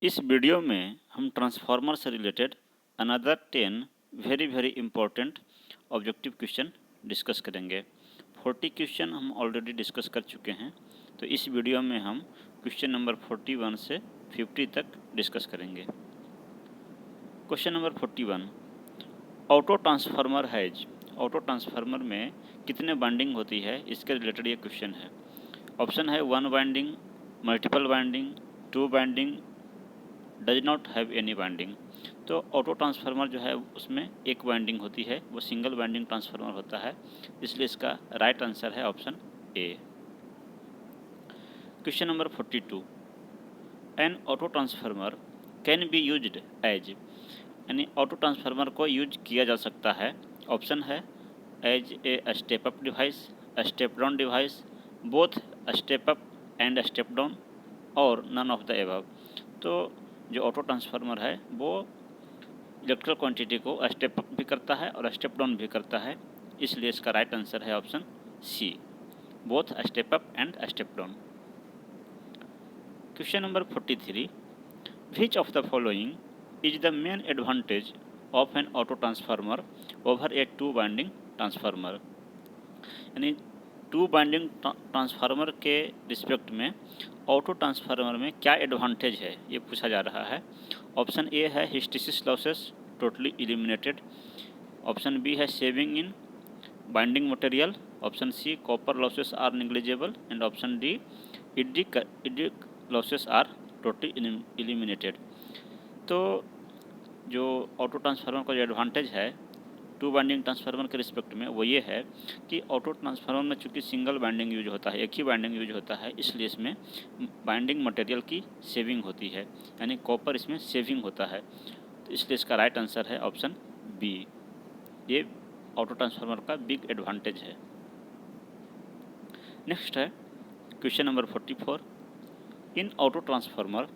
इस वीडियो में हम ट्रांसफार्मर से related another 10 very important objective question discuss करेंगे। 40 क्वेश्चन हम ऑलरेडी डिस्कस कर चुके हैं, तो इस वीडियो में हम क्वेश्चन नंबर 41 से 50 तक डिस्कस करेंगे। Question number 41, auto transformer has. Auto transformer में कितने वाइंडिंग होती है, इसके रिलेटेड ये क्वेश्चन है। ऑप्शन है 1 winding, multiple winding, 2 winding, does not have any winding. तो ऑटो ट्रांसफार्मर जो है उसमें एक वाइंडिंग होती है, वो सिंगल वाइंडिंग ट्रांसफार्मर होता है, इसलिए इसका राइट आंसर है option A. Question number 42, an auto transformer can be used as. यानी ऑटो ट्रांसफार्मर को यूज किया जा सकता है। ऑप्शन है as a step up device, step down device, both step up and step down, और none of the above. तो जो ऑटो ट्रांसफार्मर है वो इलेक्ट्रिकल क्वांटिटी को स्टेप अप भी करता है और स्टेप डाउन भी करता है, इसलिए इसका राइट आंसर है option C, both step up and step down. Question number 43, which of the following is the main advantage of an auto transformer over a 2 winding transformer. यानी 2 वाइंडिंग ट्रांसफार्मर के respect में auto transformer में क्या advantage है, ये पूछा जा रहा है। ऑप्शन ए है hysteresis losses totally eliminated, option B है saving in binding material, option C copper losses are negligible, and option D eddy losses are totally eliminated. तो जो ऑटो ट्रांसफार्मर का जो एडवांटेज है 2 वाइंडिंग ट्रांसफार्मर के respect में, वो ये है कि ऑटो ट्रांसफार्मर में चूंकि सिंगल वाइंडिंग यूज होता है, एक ही वाइंडिंग यूज होता है, इसलिए इसमें बाइंडिंग मटेरियल की सेविंग होती है, यानी कॉपर इसमें सेविंग होता है, तो इसलिए इसका राइट आंसर है ऑप्शन बी। ये ऑटो ट्रांसफार्मर का बिग एडवांटेज है। नेक्स्ट है question number 44, in auto transformer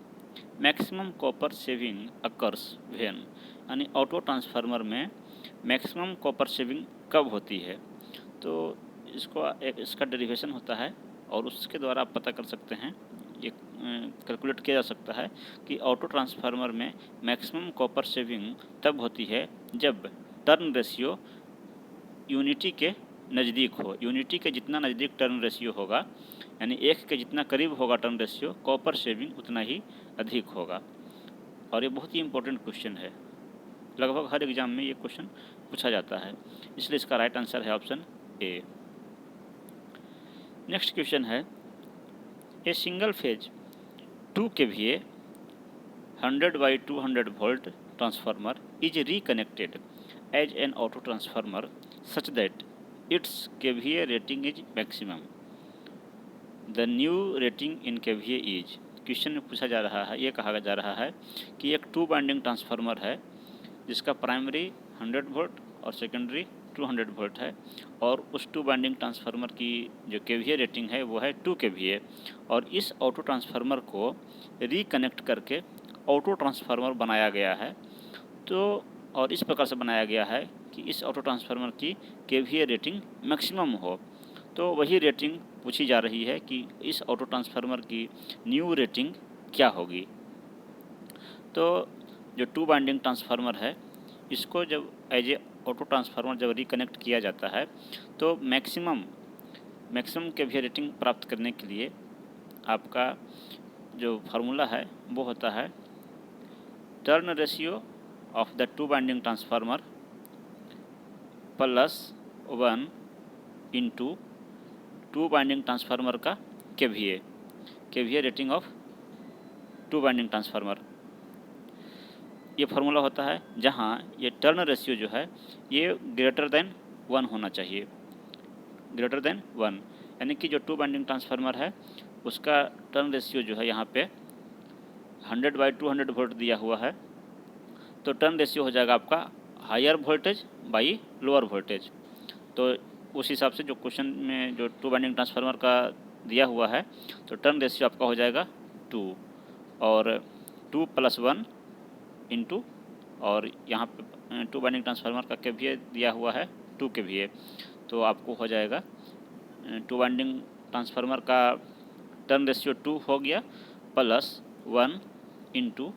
maximum copper saving occurs when. यानी ऑटो ट्रांसफार्मर में मैक्सिमम कॉपर सेविंग कब होती है, तो इसका डेरिवेशन होता है और उसके द्वारा आप पता कर सकते हैं, ये कैलकुलेट किया जा सकता है कि ऑटो ट्रांसफार्मर में मैक्सिमम कॉपर सेविंग तब होती है जब टर्न रेशियो यूनिटी के नज़दीक हो। यूनिटी के जितना नज़दीक टर्न रेशियो होगा, यानी 1 के जितना करीब होगा टर्न रेशियो, कॉपर सेविंग उतना ही अधिक होगा। और ये बहुत ही इंपॉर्टेंट क्वेश्चन है, लगभग हर एग्जाम में ये क्वेश्चन पूछा जाता है, इसलिए इसका राइट आंसर है ऑप्शन ए। नेक्स्ट क्वेश्चन है, a single phase 2 kVA 100/200 volt transformer is reconnected as an auto transformer such that its kVA rating is maximum, the new rating in kVA is. Question में पूछा जा रहा है, ये कहा जा रहा है कि एक 2 वाइंडिंग ट्रांसफार्मर है जिसका प्राइमरी 100 वोल्ट और सेकेंडरी 200 वोल्ट है, और उस 2 वाइंडिंग ट्रांसफार्मर की जो kVA रेटिंग है वो है 2 kVA, और इस ऑटो ट्रांसफार्मर को रिकनेक्ट करके ऑटो ट्रांसफार्मर बनाया गया है। तो और इस प्रकार से बनाया गया है कि इस ऑटो ट्रांसफार्मर की kVA रेटिंग मैक्सिमम हो। तो वही रेटिंग पूछी जा रही है कि इस ऑटो ट्रांसफार्मर की न्यू रेटिंग क्या होगी। तो जो 2 वाइंडिंग ट्रांसफार्मर है, इसको जब एज ए ऑटो ट्रांसफार्मर जब रिकनेक्ट किया जाता है, तो मैक्सिमम kVA रेटिंग प्राप्त करने के लिए आपका जो फार्मूला है वो होता है turn ratio of the 2 winding transformer plus 1 into 2 winding transformer का kVA rating of 2 winding transformer. ये फार्मूला होता है जहाँ ये टर्न रेशियो जो है ये ग्रेटर देन 1 होना चाहिए, ग्रेटर देन 1, यानी कि जो 2 वाइंडिंग ट्रांसफार्मर है उसका टर्न रेशियो जो है यहाँ पे 100/200 वोल्ट दिया हुआ है, तो टर्न रेशियो हो जाएगा आपका higher voltage by lower voltage. तो उस हिसाब से जो क्वेश्चन में जो 2 वाइंडिंग ट्रांसफार्मर का दिया हुआ है, तो टर्न रेशियो आपका हो जाएगा 2, और 2 + 1 इंटू, और यहाँ पे 2 वाइंडिंग ट्रांसफार्मर का kVA दिया हुआ है 2 kVA, तो आपको हो जाएगा 2 वाइंडिंग ट्रांसफार्मर का टर्न रेशियो 2 हो गया plus 1 into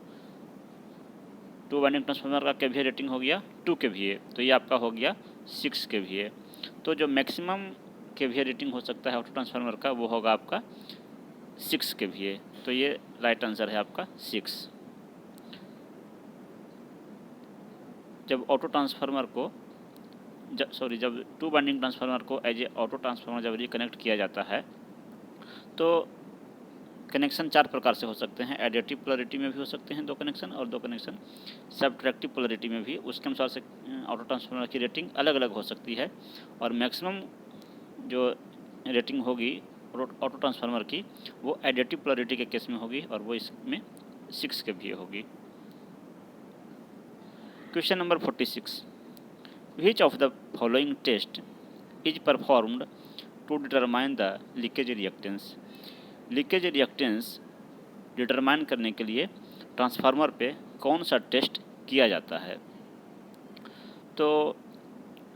two winding transformer का केवीए रेटिंग हो गया 2 केवीए, तो ये आपका हो गया 6 केवीए। तो जो मैक्सिमम केवीए रेटिंग हो सकता है ऑटो ट्रांसफार्मर का वो होगा आपका 6 केवीए। तो ये राइट आंसर है आपका 6। जब ऑटो ट्रांसफार्मर को जब टू वाइंडिंग ट्रांसफार्मर को एज ए ऑटो ट्रांसफार्मर जब रिकनेक्ट किया जाता है तो कनेक्शन 4 प्रकार से हो सकते हैं। एडिटिव पोलैरिटी में भी हो सकते हैं 2 कनेक्शन, और 2 कनेक्शन सब्ट्रैक्टिव पोलैरिटी में भी। उसके अनुसार से ऑटो ट्रांसफार्मर की रेटिंग अलग अलग हो सकती है, और मैक्सिमम जो रेटिंग होगी ऑटो ट्रांसफार्मर की वो एडिटिव पोलैरिटी के केस में होगी, और वो इसमें 6 के भी होगी। Question number 46, which of the following test is performed to determine the leakage reactance. Leakage reactance determine करने के लिए ट्रांसफार्मर पे कौन सा टेस्ट किया जाता है। तो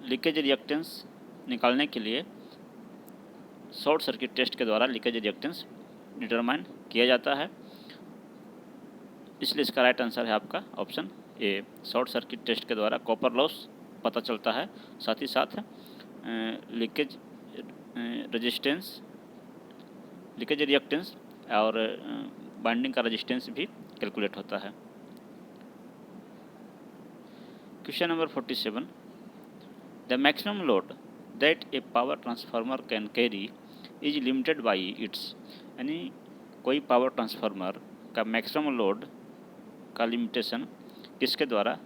लीकेज रिएक्टेंस निकालने के लिए शॉर्ट सर्किट टेस्ट के द्वारा लीकेज रिएक्टेंस डिटरमाइन किया जाता है, इसलिए इसका राइट आंसर है आपका option A. Short circuit test के द्वारा कॉपर लॉस पता चलता है, साथ ही साथ लीकेज रेजिस्टेंस, लीकेज रिएक्टेंस और बाइंडिंग का रेजिस्टेंस भी कैलकुलेट होता है। Question number 47, the maximum load that A power transformer can carry is limited by its. यानी कोई पावर ट्रांसफार्मर का मैक्सिमम लोड का लिमिटेशन किसके द्वारा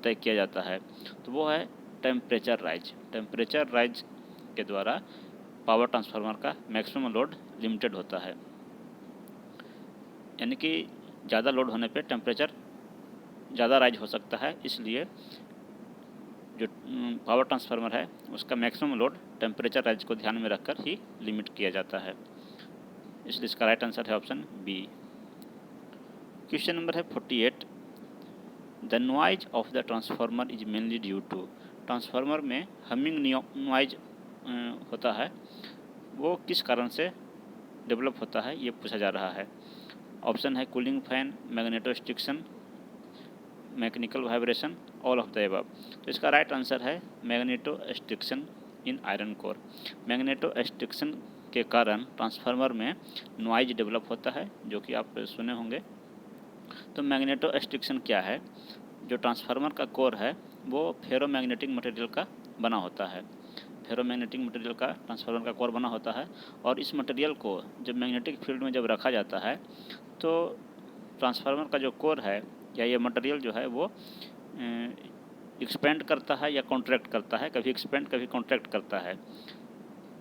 तय किया जाता है। तो वो है टेम्परेचर राइज। टेम्परेचर राइज के द्वारा पावर ट्रांसफार्मर का मैक्सिमम लोड लिमिटेड होता है, यानी कि ज़्यादा लोड होने पे टेम्परेचर ज़्यादा राइज हो सकता है, इसलिए जो पावर ट्रांसफार्मर है उसका मैक्सिमम लोड टेम्परेचर राइज को ध्यान में रखकर ही लिमिट किया जाता है, इसलिए इसका राइट आंसर है ऑप्शन बी। क्वेश्चन नंबर है 48, the noise of the transformer is mainly due to. Transformer में हमिंग नॉइज होता है, वो किस कारण से डेवलप होता है ये पूछा जा रहा है। ऑप्शन है cooling fan, magnetostriction, mechanical vibration, all of the above. तो इसका राइट आंसर है मैग्नेटोस्ट्रिक्शन इन आयरन कोर। मैग्नेटोस्ट्रिक्शन के कारण ट्रांसफार्मर में नॉइज डेवलप होता है, जो कि आप सुने होंगे। तो मैग्नेटोस्ट्रिक्शन क्या है, जो ट्रांसफार्मर का कोर है वो फेरोमैग्नेटिक मटेरियल का बना होता है। फेरोमैग्नेटिक मटेरियल का ट्रांसफार्मर का कोर बना होता है, और इस मटेरियल को जब मैग्नेटिक फील्ड में जब रखा जाता है तो ट्रांसफार्मर का जो कोर है या ये मटेरियल जो है वो एक्सपेंड करता है या कॉन्ट्रैक्ट करता है, कभी एक्सपेंड कभी कॉन्ट्रैक्ट करता है।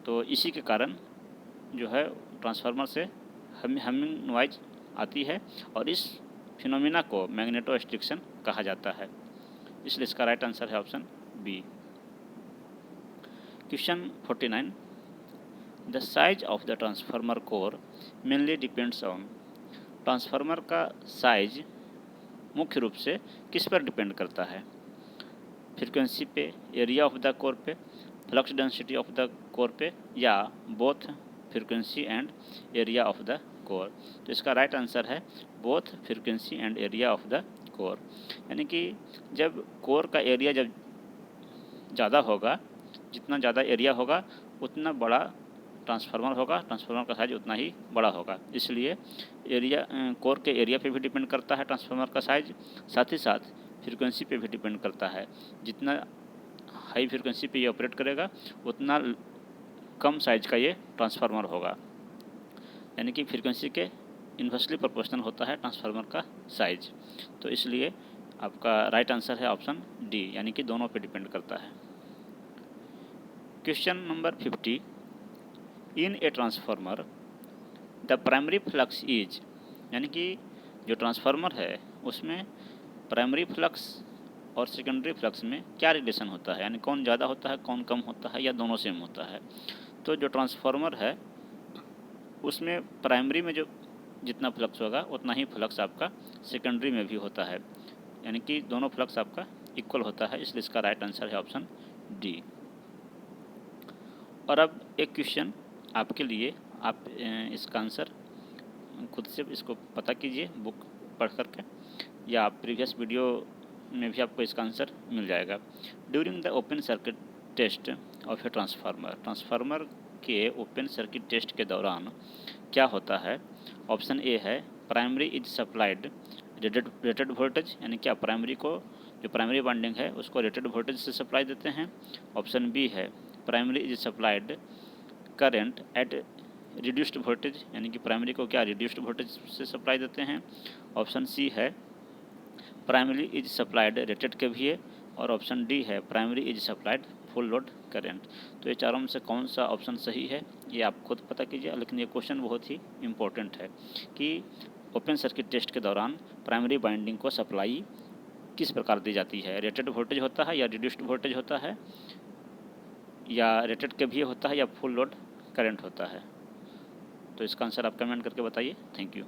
तो इसी के कारण जो है ट्रांसफार्मर से हमिंग नॉइज आती है, और इस फिनोमिना को मैग्नेटोस्ट्रिक्शन कहा जाता है, इसलिए इसका राइट आंसर है option B. Question 49, the size of the transformer core mainly depends on. Transformer का साइज मुख्य रूप से किस पर डिपेंड करता है। फ्रीक्वेंसी पे, एरिया ऑफ द कोर पे, flux density of the core पे, या both frequency and area of the core. तो इसका राइट आंसर है both frequency and area of the core. यानी कि जब कोर का एरिया जब ज़्यादा होगा, जितना ज़्यादा एरिया होगा उतना बड़ा ट्रांसफार्मर होगा, ट्रांसफार्मर का साइज उतना ही बड़ा होगा, इसलिए एरिया कोर के एरिया पे भी डिपेंड करता है ट्रांसफार्मर का साइज, साथ ही साथ फ्रीक्वेंसी पे भी डिपेंड करता है। जितना हाई फ्रीक्वेंसी पे ये ऑपरेट करेगा उतना कम साइज का ये ट्रांसफार्मर होगा, यानी कि फ्रीक्वेंसी के इन्वर्सली प्रोपोर्शनल होता है ट्रांसफार्मर का साइज। तो इसलिए आपका राइट आंसर है ऑप्शन डी, यानी कि दोनों पे डिपेंड करता है। Question number 50, in a transformer the primary flux is. यानी कि जो ट्रांसफार्मर है उसमें प्राइमरी फ्लक्स और सेकेंडरी फ्लक्स में क्या रिलेशन होता है, यानी कौन ज़्यादा होता है कौन कम होता है, या दोनों सेम होता है। तो जो ट्रांसफार्मर है उसमें प्राइमरी में जो जितना फ्लक्स होगा उतना ही फ्लक्स आपका सेकेंडरी में भी होता है, यानी कि दोनों फ्लक्स आपका इक्वल होता है, इसलिए इसका राइट आंसर है ऑप्शन डी। और अब एक क्वेश्चन आपके लिए, आप इसका आंसर खुद से इसको पता कीजिए बुक पढ़ करके, या प्रीवियस वीडियो में भी आपको इसका आंसर मिल जाएगा। During the open circuit test of a transformer के ओपन सर्किट टेस्ट के दौरान क्या होता है? ऑप्शन ए है primary is supplied rated voltage, यानी क्या प्राइमरी को जो प्राइमरी वाइंडिंग है उसको रेटेड वोल्टेज से सप्लाई देते हैं। ऑप्शन बी है primary is supplied current eight reduced voltage, यानी कि प्राइमरी को क्या रिड्यूस्ड वोल्टेज से सप्लाई देते हैं। ऑप्शन सी है primary is supplied rated KVA, और ऑप्शन डी है primary is supplied full load current. तो ये चारों में से कौन सा ऑप्शन सही है ये आप खुद पता कीजिए, लेकिन ये क्वेश्चन बहुत ही इम्पोर्टेंट है कि ओपन सर्किट टेस्ट के दौरान प्राइमरी बाइंडिंग को सप्लाई किस प्रकार दी जाती है, रेटेड वोल्टेज होता है या रिड्यूस्ड वोल्टेज होता है, या रेटेड केवीए होता है, या फुल लोड करंट होता है। तो इसका आंसर आप कमेंट करके बताइए। Thank you.